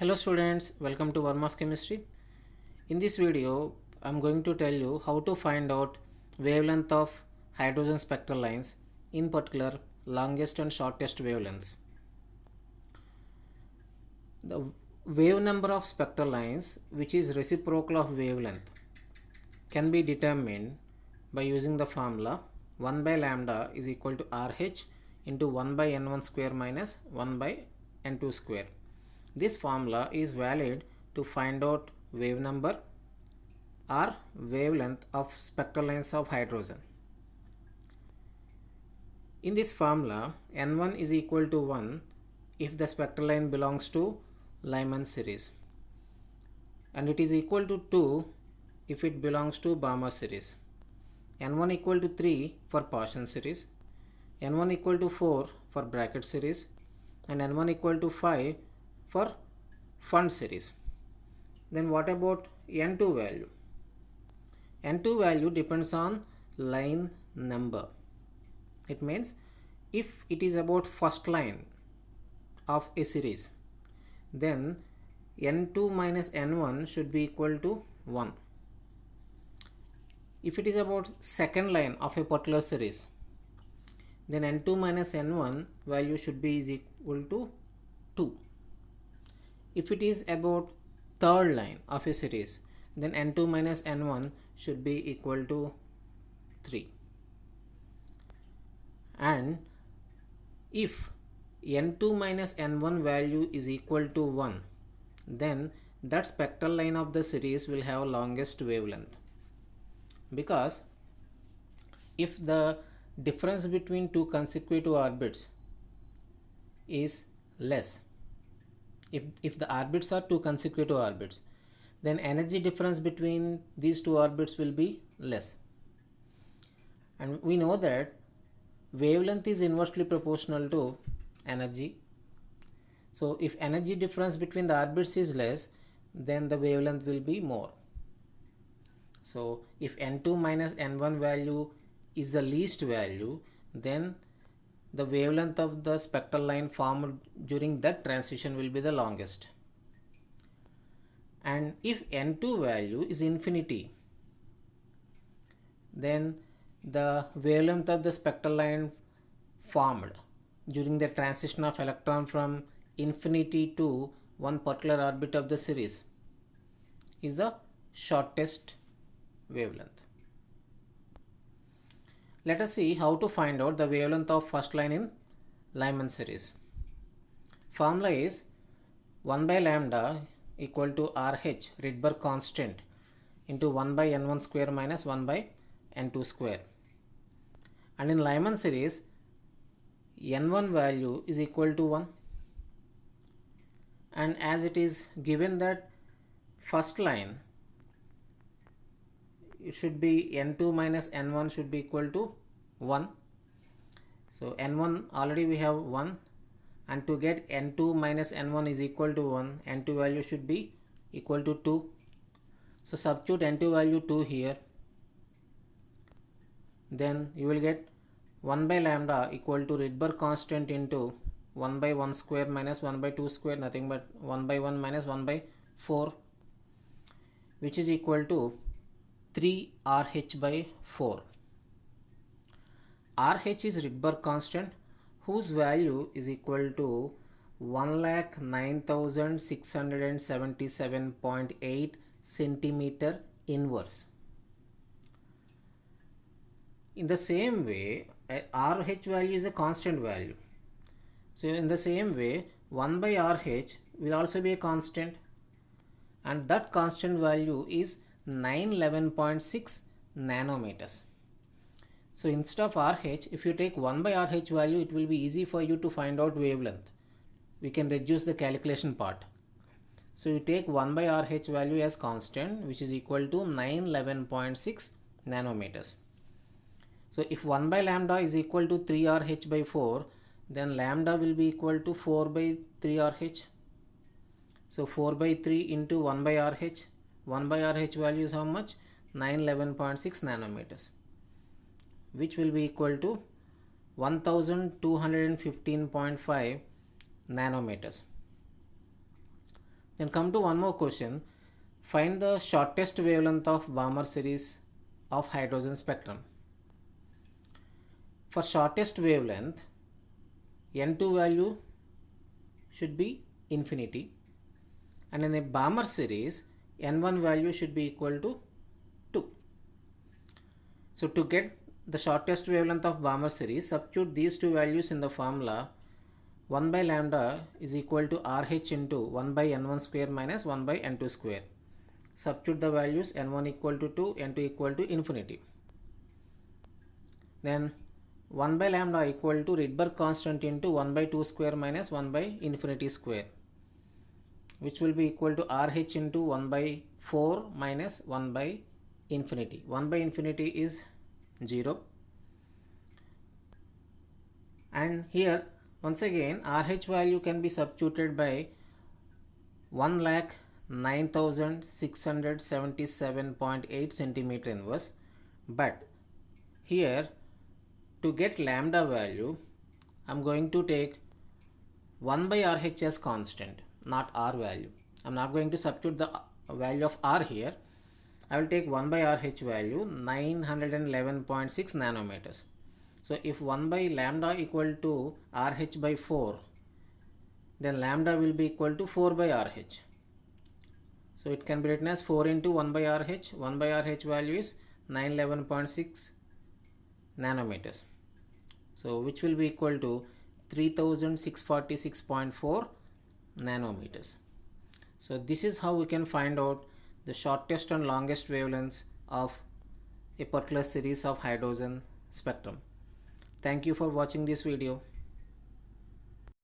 Hello students, welcome to Verma's Chemistry. In this video, I am going to tell you how to find out wavelength of hydrogen spectral lines, in particular longest and shortest wavelengths. The wave number of spectral lines, which is reciprocal of wavelength, can be determined by using the formula 1 by lambda is equal to RH into 1 by n1 square minus 1 by n2 square. This formula is valid to find out wave number or wavelength of spectral lines of hydrogen. In this formula, n1 is equal to 1 if the spectral line belongs to Lyman series, and it is equal to 2 if it belongs to Balmer series. N1 equal to 3 for Paschen series, N1 equal to 4 for Brackett series, and N1 equal to 5 for Pfund series. Then what about N2 value? N2 value depends on line number. It means if it is about first line of a series, then N2 minus N1 should be equal to 1. If it is about second line of a particular series, then N2 minus N1 value should be is equal to 2. If it is about third line of a series, then N2 minus N1 should be equal to 3. And if N2 minus N1 value is equal to 1, then that spectral line of the series will have longest wavelength. Because if the difference between two consecutive orbits is less, if the orbits are two consecutive orbits, then energy difference between these two orbits will be less. And we know that wavelength is inversely proportional to energy. So if energy difference between the orbits is less, then the wavelength will be more. So if N2 minus N1 value is the least value, then the wavelength of the spectral line formed during that transition will be the longest. And if N2 value is infinity, then the wavelength of the spectral line formed during the transition of electron from infinity to one particular orbit of the series is the shortest wavelength. Let us see how to find out the wavelength of first line in Lyman series. Formula is 1 by lambda equal to RH, Rydberg constant, into 1 by n1 square minus 1 by n2 square. And in Lyman series, n1 value is equal to 1. And as it is given that first line, it should be n2 minus n1 should be equal to 1. So n1 already we have 1, and to get n2 minus n1 is equal to 1, n2 value should be equal to 2. So substitute n2 value 2 here. Then you will get 1 by lambda equal to Rydberg constant into 1 by 1 square minus 1 by 2 square, nothing but 1 by 1 minus 1 by 4, which is equal to 3 RH by 4. RH is Rydberg constant, whose value is equal to 1,09,677.8 centimeter inverse. In the same way, RH value is a constant value. So in the same way, 1 by RH will also be a constant, and that constant value is 911.6 nanometers. So instead of RH, if you take 1 by RH value, it will be easy for you to find out wavelength. We can reduce the calculation part. So you take 1 by RH value as constant, which is equal to 911.6 nanometers. So if 1 by lambda is equal to 3 RH by 4, then lambda will be equal to 4 by 3 RH. So 4 by 3 into 1 by RH. 1 by RH value is how much? 911.6 nanometers, which will be equal to 1215.5 nanometers. Then come to one more question. Find the shortest wavelength of Balmer series of hydrogen spectrum. For shortest wavelength, N2 value should be infinity, and in a Balmer series, N1 value should be equal to 2. So to get the shortest wavelength of Balmer series, substitute these two values in the formula. 1 by lambda is equal to RH into 1 by N1 square minus 1 by N2 square. Substitute the values, N1 equal to 2, N2 equal to infinity. Then 1 by lambda equal to Rydberg constant into 1 by 2 square minus 1 by infinity square, which will be equal to RH into 1 by 4 minus 1 by infinity. 1 by infinity is 0. And here once again RH value can be substituted by 1,09,677.8 centimeter inverse, but here to get lambda value I am going to take 1 by RH as constant, not R value. I am not going to substitute the value of R here. I will take 1 by RH value 911.6 nanometers. So if 1 by lambda equal to RH by 4, then lambda will be equal to 4 by RH. So it can be written as 4 into 1 by RH. 1 by RH value is 911.6 nanometers. So which will be equal to 3646.4 nanometers. So this is how we can find out the shortest and longest wavelengths of a particular series of hydrogen spectrum. Thank you for watching this video.